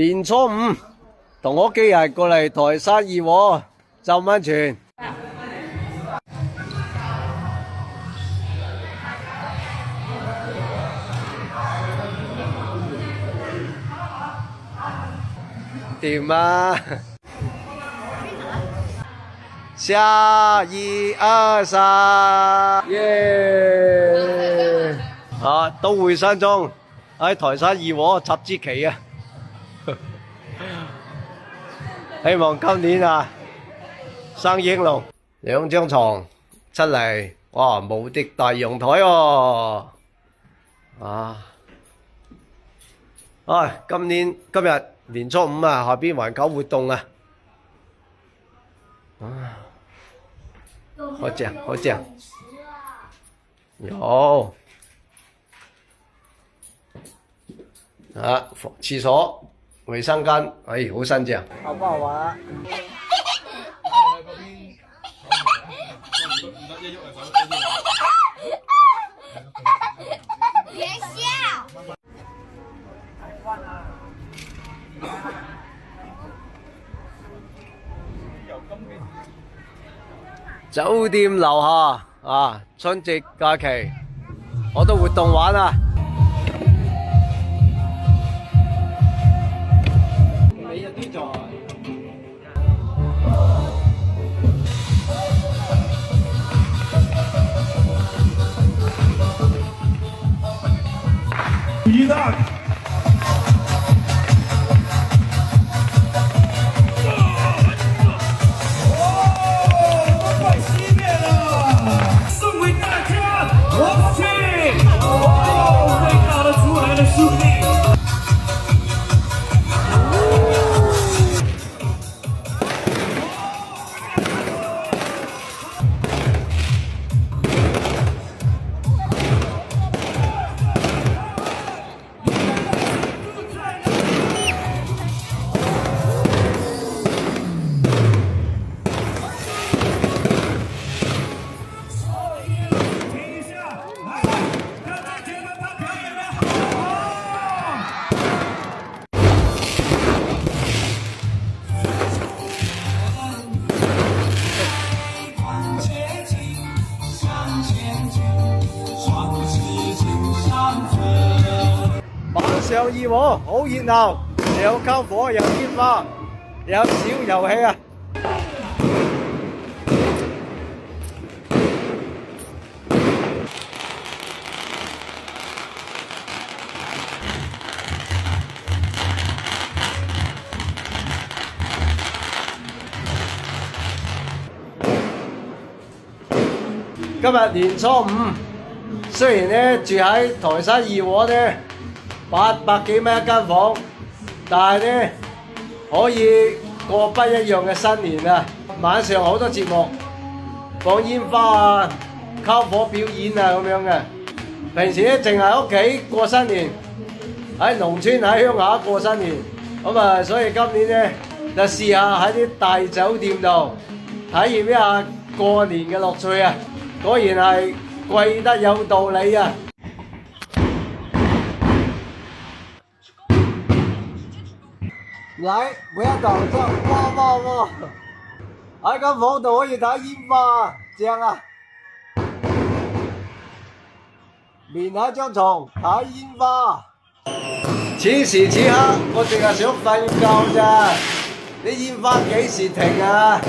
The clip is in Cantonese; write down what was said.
年初五同屋企人過嚟台山二和浸溫泉。掂啊！下1、2、3，耶！啊，都會山莊喺台山二和插支旗啊！希望今年啊生意興隆。2張床出嚟，哇！無敵大陽台喎！啊！唉，今日年初五啊，下邊還搞活動啊！啊，好正，好正，有啊，廁所、衛生間，哎，好新淨。好不好玩啊？别笑。酒店樓下啊，春節假期好多活動玩啊！你有啲在。一大。晚上二和好熱鬧，有篝火，有煙花，有小遊戲啊！今日年初五，雖然呢住喺台山二和呢800幾蚊一間房，但係呢可以過不一樣嘅新年啊！晚上好多節目，放煙花啊、篝火表演啊咁樣嘅。平時呢淨係屋企過新年，喺農村喺鄉下過新年，咁啊所以今年呢就試下喺啲大酒店度體驗一下過年嘅樂趣啊！果然係貴得有道理啊！來，不要搞這，哇！喺間房度可以睇煙花，正啊！連喺張床睇煙花。此時此刻，我淨係想瞓覺咋，啲煙花幾時停啊？